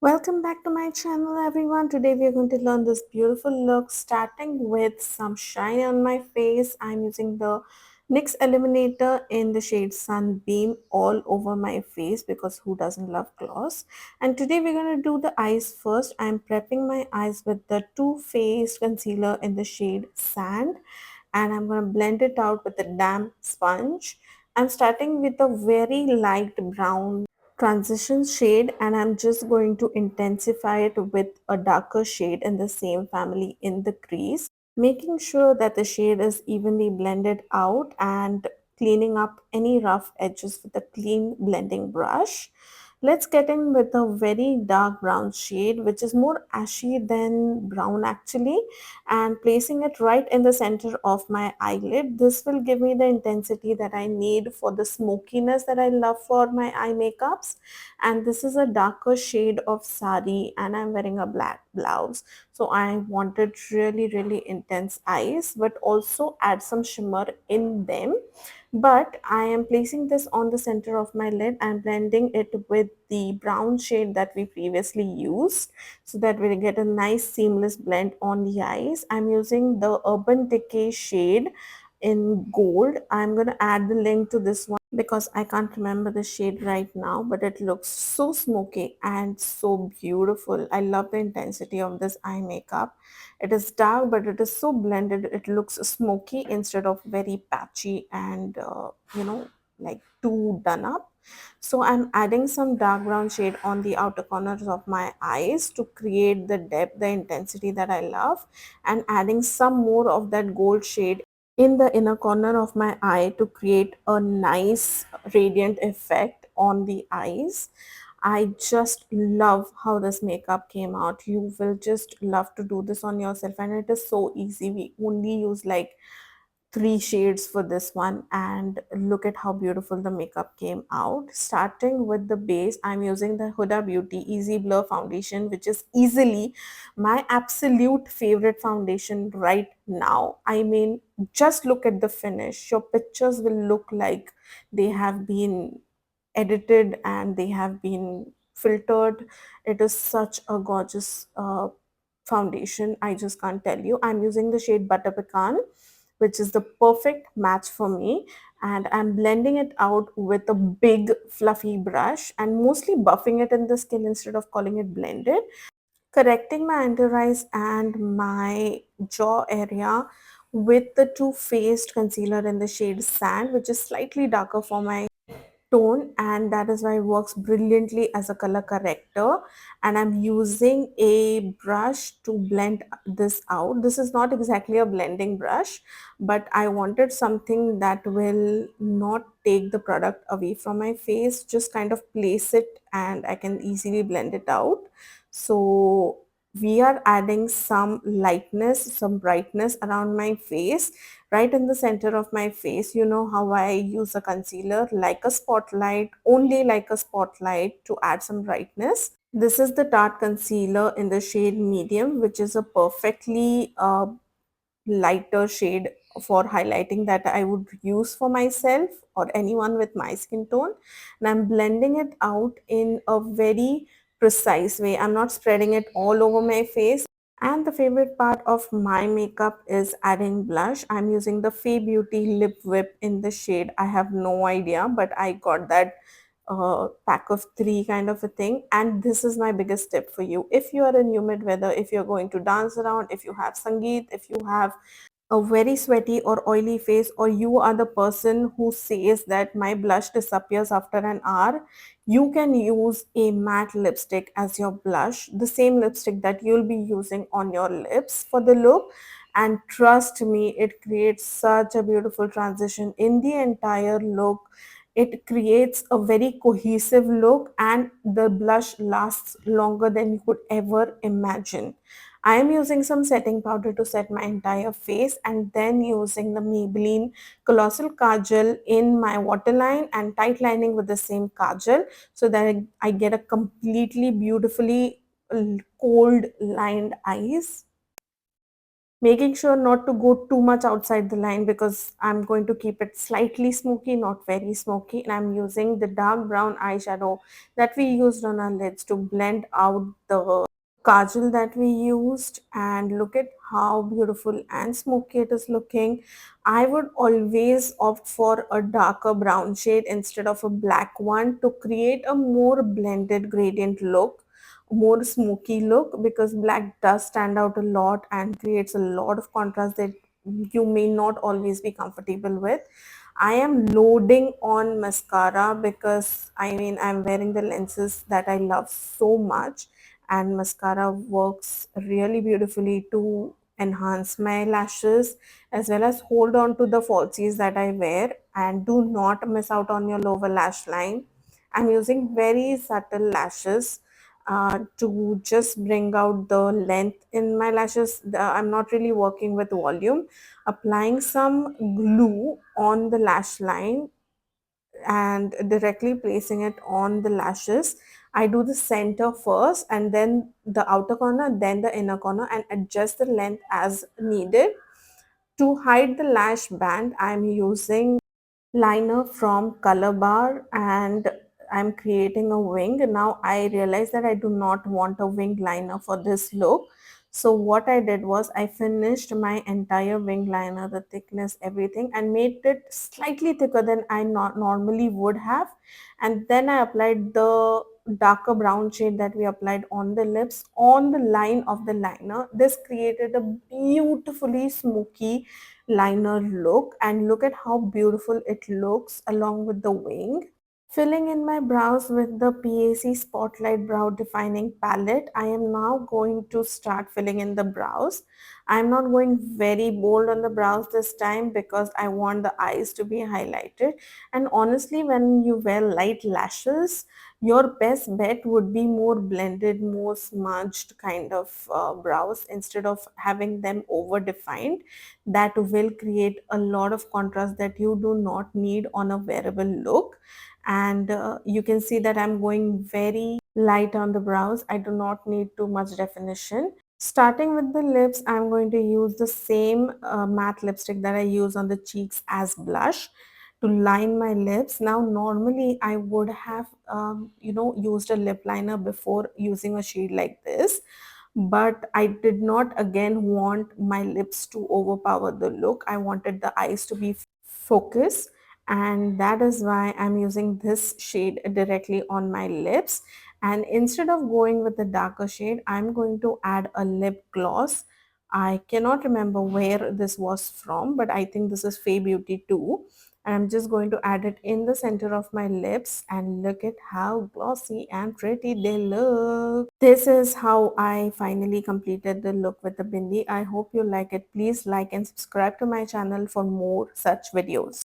Welcome back to my channel everyone. Today we are going to learn this beautiful look starting with some shine on my face. I'm using the NYX Illuminator in the shade Sunbeam all over my face because who doesn't love gloss. And today we're going to do the eyes first. I'm prepping my eyes with the Too Faced concealer in the shade Sand, and I'm going to blend it out with a damp sponge. I'm starting with a very light brown transition shade, and I'm just going to intensify it with a darker shade in the same family in the crease, making sure that the shade is evenly blended out and cleaning up any rough edges with a clean blending brush. Let's get in with a very dark brown shade, which is more ashy than brown actually, and placing it right in the center of my eyelid. This will give me the intensity that I need for the smokiness that I love for my eye makeups. And this is a darker shade of sari, and I'm wearing a black blouse. So I wanted really intense eyes, but also add some shimmer in them. But I am placing this on the center of my lid and blending it with the brown shade that we previously used, so that we get a nice seamless blend on the eyes. I'm using the Urban Decay shade in gold. I'm going to add the link to this one because I can't remember the shade right now, but it looks so smoky and so beautiful. I love the intensity of this eye makeup. It is dark, but it is so blended. It looks smoky instead of very patchy and, like too done up. So I'm adding some dark brown shade on the outer corners of my eyes to create the depth, the intensity that I love, and adding some more of that gold shade in the inner corner of my eye to create a nice radiant effect on the eyes. I just love how this makeup came out. You will just love to do this on yourself, and it is so easy. We only use like three shades for this one, and look at how beautiful the makeup came out. Starting with the base, I'm using the Huda Beauty Easy Blur foundation, which is easily my absolute favorite foundation right now. I mean, just look at the finish. Your pictures will look like they have been edited and they have been filtered. It is such a gorgeous foundation. I just can't tell you. I'm using the shade Butter Pecan, which is the perfect match for me, and I'm blending it out with a big fluffy brush and mostly buffing it in the skin instead of calling it blended, correcting my under eyes and my jaw area with the Too Faced concealer in the shade Sand, which is slightly darker for my tone, and that is why it works brilliantly as a color corrector. And I'm using a brush to blend this out. This is not exactly a blending brush, but I wanted something that will not take the product away from my face, just kind of place it and I can easily blend it out. So we are adding some lightness, some brightness around my face, right in the center of my face. You know how I use a concealer like a spotlight, only like a spotlight, to add some brightness. This is the Tarte concealer in the shade medium, which is a perfectly lighter shade for highlighting that I would use for myself or anyone with my skin tone. And I'm blending it out in a very precise way. I'm not spreading it all over my face. And the favorite part of my makeup is adding blush. I'm using the Fay Beauty Lip Whip in the shade. I have no idea, but I got that pack of three kind of a thing. And this is my biggest tip for you. If you are in humid weather, if you're going to dance around, if you have Sangeet, if you have a very sweaty or oily face, or you are the person who says that my blush disappears after an hour, you can use a matte lipstick as your blush, the same lipstick that you'll be using on your lips for the look. And trust me, it creates such a beautiful transition in the entire look. It creates a very cohesive look, and the blush lasts longer than you could ever imagine. I am using some setting powder to set my entire face, and then using the Maybelline Colossal Kajal in my waterline and tight lining with the same kajal, so that I get a completely beautifully cold lined eyes. making sure not to go too much outside the line because I'm going to keep it slightly smoky, not very smoky. And I'm using the dark brown eyeshadow that we used on our lids to blend out the kajal that we used, and look at how beautiful and smoky it is looking. I would always opt for a darker brown shade instead of a black one to create a more blended gradient look, more smoky look, because black does stand out a lot and creates a lot of contrast that you may not always be comfortable with. I am loading on mascara because I'm wearing the lenses that I love so much, and mascara works really beautifully to enhance my lashes as well as hold on to the falsies that I wear and do not miss out on your lower lash line. I'm using very subtle lashes to just bring out the length in my lashes. I'm not really working with volume. Applying some glue on the lash line and directly placing it on the lashes. I do the center first and then the outer corner, then the inner corner, and adjust the length as needed. To hide the lash band, I'm using liner from Color Bar, and I'm creating a wing. Now I realize that I do not want a wing liner for this look. So what I did was I finished my entire wing liner, the thickness, everything, and made it slightly thicker than I not normally would have. And then I applied the darker brown shade that we applied on the lips on the line of the liner. This created a beautifully smoky liner look, and look at how beautiful it looks along with the wing. Filling in my brows with the PAC Spotlight Brow Defining Palette, I am now going to start filling in the brows. I'm not going very bold on the brows this time because I want the eyes to be highlighted. And honestly, when you wear light lashes, your best bet would be more blended, more smudged kind of brows instead of having them over defined. That will create a lot of contrast that you do not need on a wearable look. And you can see that I'm going very light on the brows. I do not need too much definition. Starting with the lips, I'm going to use the same matte lipstick that I use on the cheeks as blush to line my lips. Now normally I would have used a lip liner before using a shade like this, but I did not again want my lips to overpower the look. I wanted the eyes to be focused, and that is why I'm using this shade directly on my lips. And instead of going with the darker shade, I'm going to add a lip gloss. I cannot remember where this was from, but I think this is Fay Beauty too. And I'm just going to add it in the center of my lips, and look at how glossy and pretty they look. This is how I finally completed the look with the bindi. I hope you like it. Please like and subscribe to my channel for more such videos.